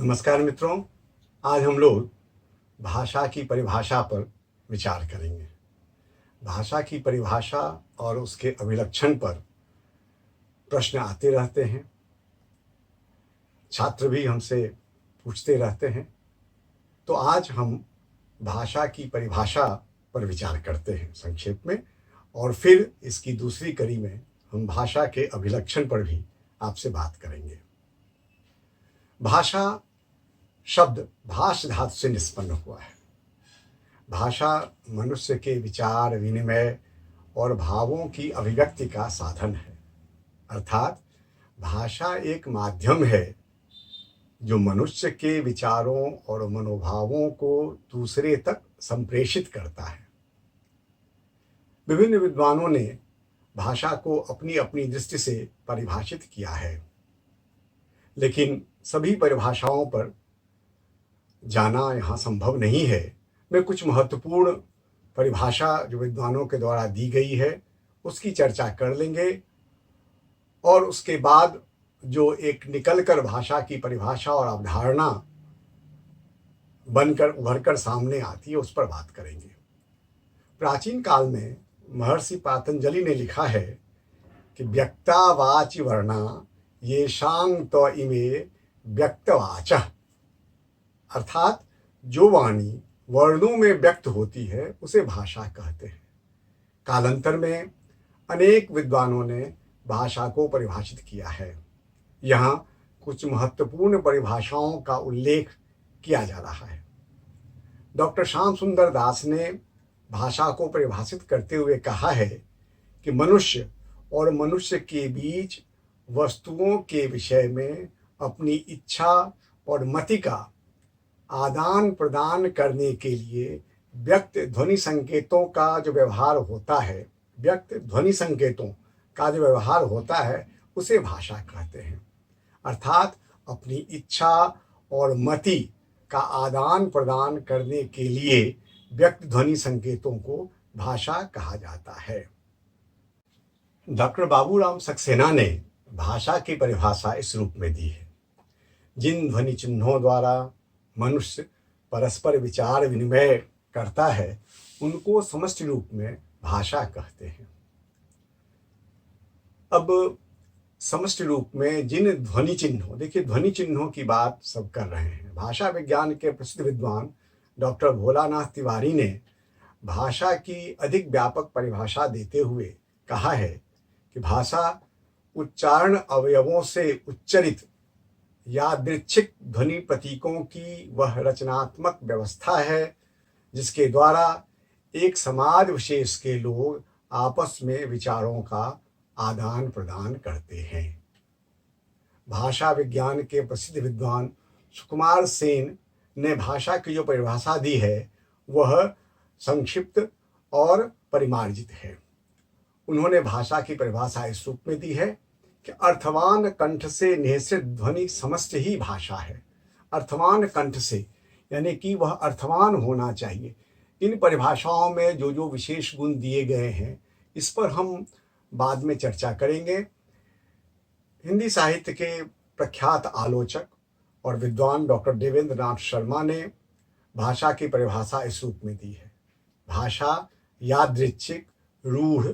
नमस्कार मित्रों, आज हम लोग भाषा की परिभाषा पर विचार करेंगे। भाषा की परिभाषा और उसके अभिलक्षण पर प्रश्न आते रहते हैं। छात्र भी हमसे पूछते रहते हैं। तो आज हम भाषा की परिभाषा पर विचार करते हैं संक्षेप में, और फिर इसकी दूसरी कड़ी में हम भाषा के अभिलक्षण पर भी आपसे बात करेंगे। भाषा शब्द भाष धातु से निष्पन्न हुआ है। भाषा मनुष्य के विचार विनिमय और भावों की अभिव्यक्ति का साधन है। अर्थात भाषा एक माध्यम है जो मनुष्य के विचारों और मनोभावों को दूसरे तक संप्रेषित करता है। विभिन्न विद्वानों ने भाषा को अपनी अपनी दृष्टि से परिभाषित किया है, लेकिन सभी परिभाषाओं पर जाना यहाँ संभव नहीं है। मैं कुछ महत्वपूर्ण परिभाषा जो विद्वानों के द्वारा दी गई है उसकी चर्चा कर लेंगे, और उसके बाद जो एक निकलकर भाषा की परिभाषा और अवधारणा बनकर उभरकर सामने आती है उस पर बात करेंगे। प्राचीन काल में महर्षि पातंजलि ने लिखा है कि व्यक्तावाचि वर्णा येषां तो इमे व्यक्तवाचः, अर्थात जो वाणी वर्णों में व्यक्त होती है उसे भाषा कहते हैं। कालांतर में अनेक विद्वानों ने भाषा को परिभाषित किया है। यहाँ कुछ महत्वपूर्ण परिभाषाओं का उल्लेख किया जा रहा है। डॉक्टर श्याम सुंदर दास ने भाषा को परिभाषित करते हुए कहा है कि मनुष्य और मनुष्य के बीच वस्तुओं के विषय में अपनी इच्छा और मति का आदान प्रदान करने के लिए व्यक्त ध्वनि संकेतों का जो व्यवहार होता है, उसे भाषा कहते हैं। अर्थात अपनी इच्छा और मति का आदान प्रदान करने के लिए व्यक्त ध्वनि संकेतों को भाषा कहा जाता है। डॉक्टर बाबूराम सक्सेना ने भाषा की परिभाषा इस रूप में दी है: जिन ध्वनि चिन्हों द्वारा मनुष्य परस्पर विचार विनिमय करता है उनको समष्टि रूप में भाषा कहते हैं। अब समष्टि रूप में जिन ध्वनि चिन्हों, देखिए ध्वनि चिन्हों की बात सब कर रहे हैं। भाषा विज्ञान के प्रसिद्ध विद्वान डॉक्टर भोलानाथ तिवारी ने भाषा की अधिक व्यापक परिभाषा देते हुए कहा है कि भाषा उच्चारण अवयवों से उच्चरित यादृच्छिक ध्वनि प्रतीकों की वह रचनात्मक व्यवस्था है जिसके द्वारा एक समाज विशेष के लोग आपस में विचारों का आदान प्रदान करते हैं। भाषा विज्ञान के प्रसिद्ध विद्वान सुकुमार सेन ने भाषा की जो परिभाषा दी है वह संक्षिप्त और परिमार्जित है। उन्होंने भाषा की परिभाषा इस रूप में दी है कि अर्थवान कंठ से निःसृत ध्वनि समस्त ही भाषा है। अर्थवान कंठ से यानी कि वह अर्थवान होना चाहिए। इन परिभाषाओं में जो जो विशेष गुण दिए गए हैं इस पर हम बाद में चर्चा करेंगे। हिंदी साहित्य के प्रख्यात आलोचक और विद्वान डॉक्टर देवेंद्र नाथ शर्मा ने भाषा की परिभाषा इस रूप में दी है: भाषा यादृच्छिक रूढ़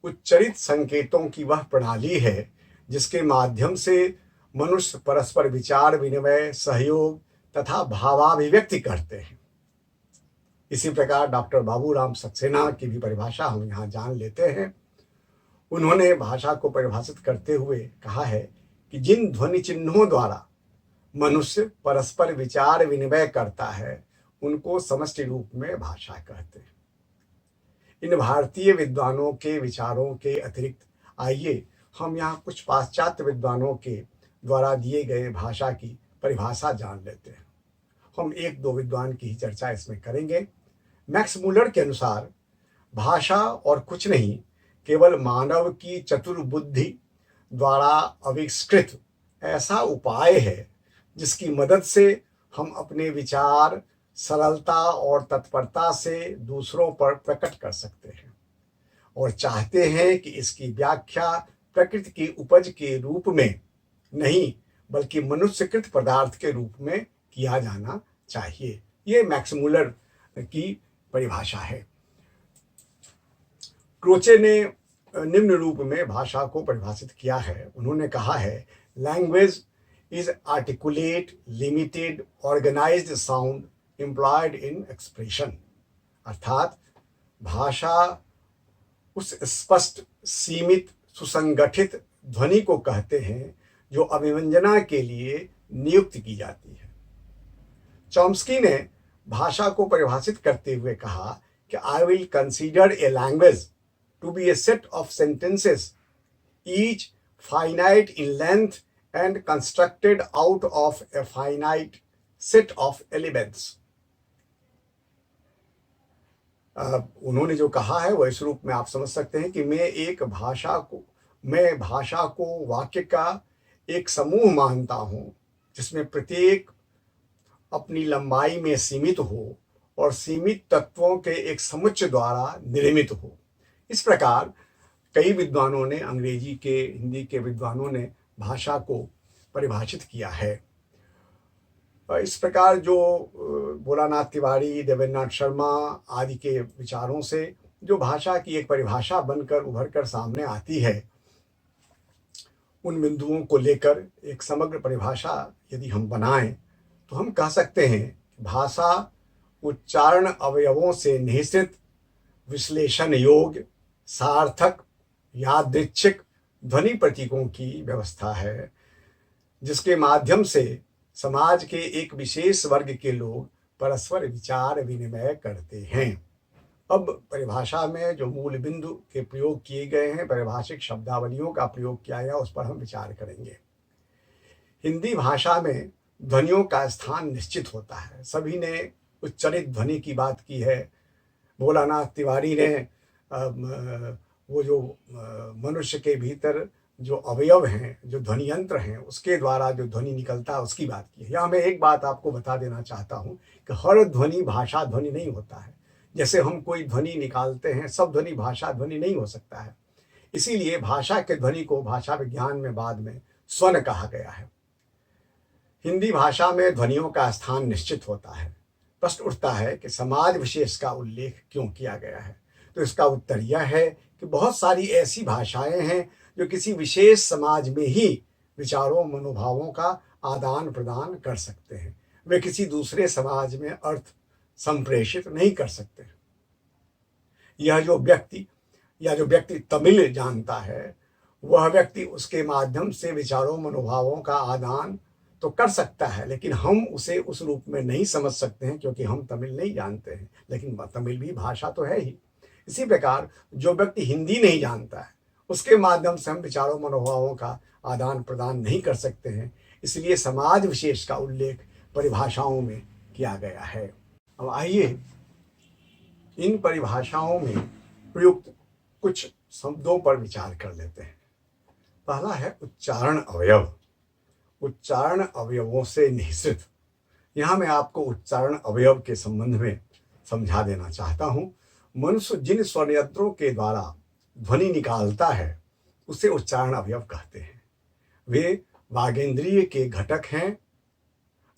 उच्चरित संकेतों की वह प्रणाली है जिसके माध्यम से मनुष्य परस्पर विचार विनिमय, सहयोग तथा भावाभिव्यक्ति करते हैं। इसी प्रकार डॉक्टर बाबूराम सक्सेना की भी परिभाषा हम यहाँ जान लेते हैं। उन्होंने भाषा को परिभाषित करते हुए कहा है कि जिन ध्वनि चिन्हों द्वारा मनुष्य परस्पर विचार विनिमय करता है उनको समष्टि रूप में भाषा कहते हैं। इन भारतीय विद्वानों के विचारों के अतिरिक्त आइए हम यहाँ कुछ पाश्चात्य विद्वानों के द्वारा दिए गए भाषा की परिभाषा जान लेते हैं। हम एक दो विद्वान की ही चर्चा इसमें करेंगे। मैक्स मूलर के अनुसार भाषा और कुछ नहीं केवल मानव की चतुर बुद्धि द्वारा आविष्कृत ऐसा उपाय है जिसकी मदद से हम अपने विचार सरलता और तत्परता से दूसरों पर प्रकट कर सकते हैं और चाहते हैं कि इसकी व्याख्या प्रकृति की उपज के रूप में नहीं बल्कि मनुष्यकृत पदार्थ के रूप में किया जाना चाहिए। ये मैक्स मूलर की परिभाषा है। क्रोचे ने निम्न रूप में भाषा को परिभाषित किया है। उन्होंने कहा है, language is articulate, limited, organised sound employed in expression. अर्थात भाषा उस स्पष्ट, सीमित, सुसंगठित ध्वनि को कहते हैं जो अभिव्यंजना के लिए नियुक्त की जाती है। चॉम्स्की ने भाषा को परिभाषित करते हुए कहा कि I will consider a language to be a set of sentences each finite in length and constructed out of a finite set of elements. उन्होंने जो कहा है वह इस रूप में आप समझ सकते हैं कि मैं भाषा को वाक्य का एक समूह मानता हूं जिसमें प्रत्येक अपनी लंबाई में सीमित हो और सीमित तत्वों के एक समुच्चय द्वारा निर्मित हो। इस प्रकार कई विद्वानों ने, अंग्रेजी के, हिंदी के विद्वानों ने भाषा को परिभाषित किया है। इस प्रकार जो भोलानाथ तिवारी, देवेंद्रनाथ शर्मा आदि के विचारों से जो भाषा की एक परिभाषा बनकर उभर कर सामने आती है, उन बिंदुओं को लेकर एक समग्र परिभाषा यदि हम बनाएं तो हम कह सकते हैं भाषा उच्चारण अवयवों से निहित, विश्लेषण योग्य, सार्थक, यादृच्छिक ध्वनि प्रतीकों की व्यवस्था है जिसके माध्यम से समाज के एक विशेष वर्ग के लोग परस्पर विचार विनिमय करते हैं। अब परिभाषा में जो मूल बिंदु के प्रयोग किए गए हैं, परिभाषिक शब्दावलियों का प्रयोग किया गया, उस पर हम विचार करेंगे। हिंदी भाषा में ध्वनियों का स्थान निश्चित होता है। सभी ने उच्चरित ध्वनि की बात की है। भोलानाथ तिवारी ने वो जो मनुष्य के भीतर जो अवयव हैं, जो ध्वनि यंत्र हैं, उसके द्वारा जो ध्वनि निकलता है उसकी बात की है। यहाँ मैं एक बात आपको बता देना चाहता हूँ कि हर ध्वनि भाषा ध्वनि नहीं होता है। जैसे हम कोई ध्वनि निकालते हैं, सब ध्वनि भाषा ध्वनि नहीं हो सकता है। इसीलिए भाषा के ध्वनि को भाषा विज्ञान में बाद में स्वन कहा गया है। हिंदी भाषा में ध्वनियों का स्थान निश्चित होता है। प्रश्न उठता है कि समाज विशेष का उल्लेख क्यों किया गया है? तो इसका उत्तर यह है कि बहुत सारी ऐसी भाषाएं हैं जो किसी विशेष समाज में ही विचारों, मनोभावों का आदान प्रदान कर सकते हैं। वे किसी दूसरे समाज में अर्थ संप्रेषित नहीं कर सकते। यह जो व्यक्ति तमिल जानता है, वह व्यक्ति उसके माध्यम से विचारों, मनोभावों का आदान तो कर सकता है, लेकिन हम उसे उस रूप में नहीं समझ सकते हैं क्योंकि हम तमिल नहीं जानते हैं। लेकिन तमिल भी भाषा तो है ही। इसी प्रकार जो व्यक्ति हिंदी नहीं जानता है, उसके माध्यम से हम विचारों, मनोभावों का आदान प्रदान नहीं कर सकते हैं। इसलिए समाज विशेष का उल्लेख परिभाषाओं में किया गया है। अब आइए इन परिभाषाओं में प्रयुक्त कुछ शब्दों पर विचार कर लेते हैं। पहला है उच्चारण अवयव। उच्चारण अवयवों से निहित। यहाँ मैं आपको उच्चारण अवयव के संबंध में समझा देना चाहता हूँ। मनुष्य जिन स्वरयंत्रों के द्वारा ध्वनि निकालता है उसे उच्चारण अवयव कहते हैं। वे वागेंद्रिय के घटक हैं।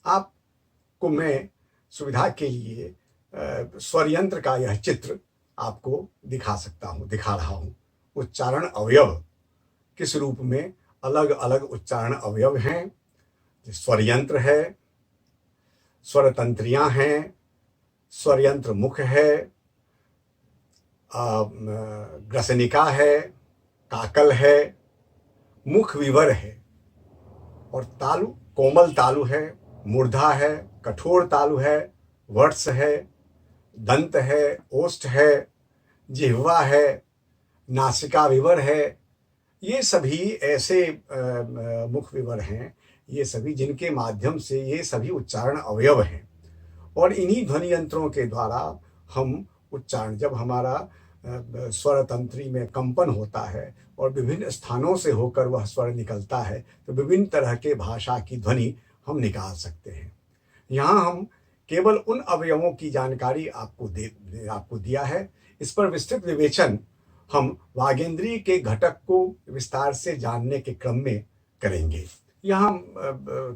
आपको मैं सुविधा के लिए स्वरयंत्र का यह चित्र आपको दिखा रहा हूँ। उच्चारण अवयव किस रूप में अलग अलग उच्चारण अवयव हैं। स्वरयंत्र है, स्वरतंत्रियाँ हैं, स्वरयंत्र मुख है, ग्रसनिका है, काकल है, मुख विवर है और तालु, कोमल तालु है, मूर्धा है, कठोर तालु है, वर्ष है, दंत है, ओष्ठ है, जिह्वा है, नासिका विवर है। ये सभी ऐसे मुख विवर हैं, ये सभी जिनके माध्यम से ये सभी उच्चारण अवयव हैं। और इन्हीं ध्वनि यंत्रों के द्वारा हम उच्चारण, जब हमारा स्वर तंत्री में कंपन होता है और विभिन्न स्थानों से होकर वह स्वर निकलता है, तो विभिन्न तरह के भाषा की ध्वनि हम निकाल सकते हैं। यहाँ हम केवल उन अवयवों की जानकारी आपको दिया है। इस पर विस्तृत विवेचन हम वागेंद्रीय के घटक को विस्तार से जानने के क्रम में करेंगे। यहाँ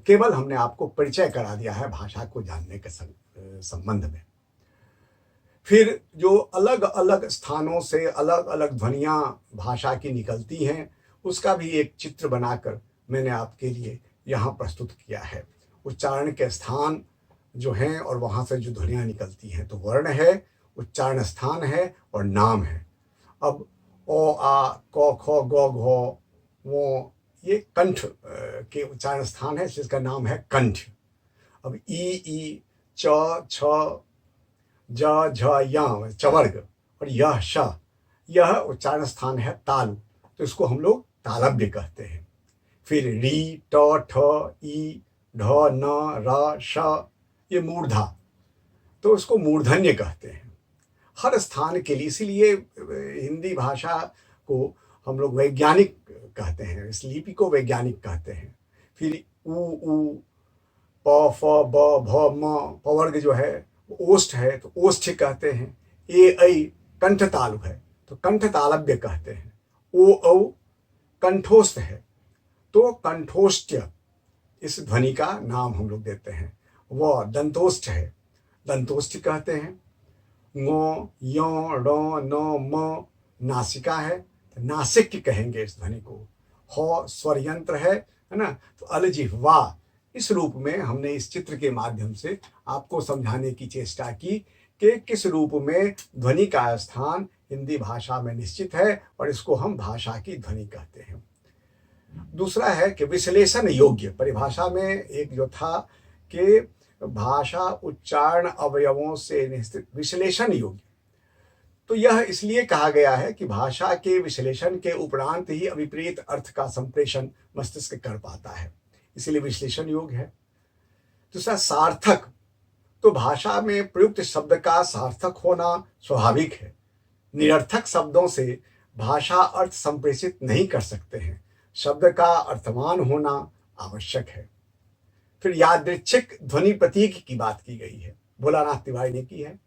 केवल हमने आपको परिचय करा दिया है भाषा को जानने के संबंध में। फिर जो अलग अलग स्थानों से अलग अलग ध्वनियाँ भाषा की निकलती हैं, उसका भी एक चित्र बनाकर मैंने आपके लिए यहाँ प्रस्तुत किया है। उच्चारण के स्थान जो हैं और वहाँ से जो ध्वनियाँ निकलती हैं, तो वर्ण है, उच्चारण स्थान है और नाम है। अब ओ आ क ख ग घ वो ये कंठ के उच्चारण स्थान है, जिसका नाम है कंठ। अब ई च छ ज झ य चवर्ग और यह श, यह उच्चारण स्थान है तालु, तो इसको हम लोग तालव्य कहते हैं। फिर री ट ठ ई ढ न र श, ये मूर्धा, तो इसको मूर्धन्य कहते हैं। हर स्थान के लिए, इसीलिए हिंदी भाषा को हम लोग वैज्ञानिक कहते हैं, इस लिपि को वैज्ञानिक कहते हैं। फिर उ प फ ब भ म, पवर्ग जो है ओष्ठ है तो ओष्ठ कहते हैं। ए ऐ कंठ तालु है तो कंठ तालव्य कहते हैं। ओ औ कंठोस्थ है तो कंठोष्ठ्य इस ध्वनि का नाम हम लोग देते हैं। वह दंतोष्ठ है, दंतोष्ठ कहते हैं। ङ य ण न म नासिका है तो नासिक कहेंगे इस ध्वनि को। ह स्वर यंत्र है ना, तो अलजिह्वा। इस रूप में हमने इस चित्र के माध्यम से आपको समझाने की चेष्टा की कि किस रूप में ध्वनि का स्थान हिंदी भाषा में निश्चित है और इसको हम भाषा की ध्वनि कहते हैं। दूसरा है कि विश्लेषण योग्य। परिभाषा में एक जो था कि भाषा उच्चारण अवयवों से निश्चित विश्लेषण योग्य, तो यह इसलिए कहा गया है कि भाषा के विश्लेषण के उपरांत ही अभिप्रेत अर्थ का संप्रेषण मस्तिष्क कर पाता है, इसलिए विश्लेषण योग्य है। दूसरा सार्थक, तो भाषा में प्रयुक्त शब्द का सार्थक होना स्वाभाविक है। निरर्थक शब्दों से भाषा अर्थ संप्रेषित नहीं कर सकते हैं, शब्द का अर्थवान होना आवश्यक है। फिर यादृच्छिक ध्वनि प्रतीक की बात की गई है, भोलानाथ तिवारी ने की है।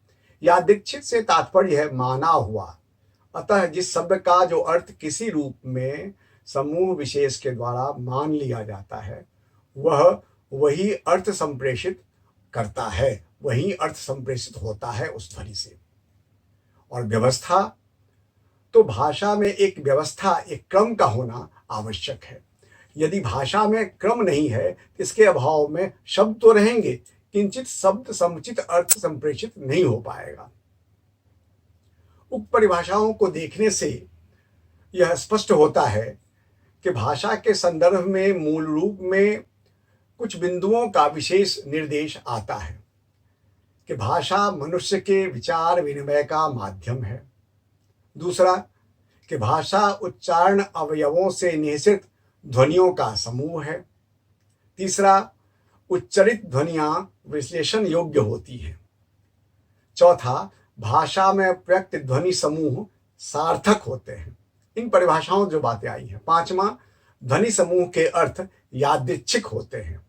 यादृच्छिक से तात्पर्य है माना हुआ, अतः जिस शब्द का जो अर्थ किसी रूप में समूह विशेष के द्वारा मान लिया जाता है, वह वही अर्थ संप्रेषित करता है, वही अर्थ संप्रेषित होता है उस ध्वनि से। और व्यवस्था, तो भाषा में एक व्यवस्था, एक क्रम का होना आवश्यक है। यदि भाषा में क्रम नहीं है, इसके अभाव में शब्द तो रहेंगे, किंचित शब्द समुचित अर्थ संप्रेषित नहीं हो पाएगा। उक्त परिभाषाओं को देखने से यह स्पष्ट होता है कि भाषा के संदर्भ में मूल रूप में कुछ बिंदुओं का विशेष निर्देश आता है कि भाषा मनुष्य के विचार विनिमय का माध्यम है। दूसरा कि भाषा उच्चारण अवयवों से निःसृत ध्वनियों का समूह है। तीसरा, उच्चरित ध्वनियां विश्लेषण योग्य होती हैं। चौथा, भाषा में प्रयुक्त ध्वनि समूह सार्थक होते हैं। इन परिभाषाओं जो बातें आई हैं। पांचवा, ध्वनि समूह के अर्थ यादृच्छिक होते हैं।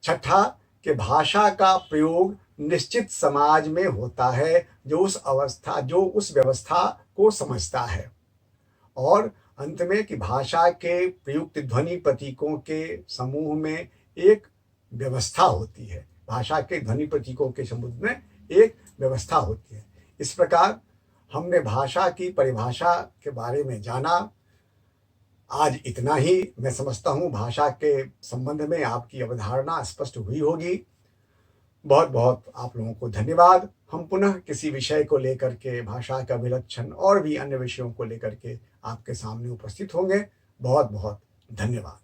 छठा, कि भाषा का प्रयोग निश्चित समाज में होता है जो उस व्यवस्था को समझता है। और अंत में कि भाषा के प्रयुक्त ध्वनि प्रतीकों के समूह में एक व्यवस्था होती है, भाषा के ध्वनि प्रतीकों के समूह में एक व्यवस्था होती है। इस प्रकार हमने भाषा की परिभाषा के बारे में जाना। आज इतना ही। मैं समझता हूँ भाषा के संबंध में आपकी अवधारणा स्पष्ट हुई होगी। बहुत बहुत आप लोगों को धन्यवाद। हम पुनः किसी विषय को लेकर के, भाषा का विलक्षण और भी अन्य विषयों को लेकर के आपके सामने उपस्थित होंगे। बहुत बहुत धन्यवाद।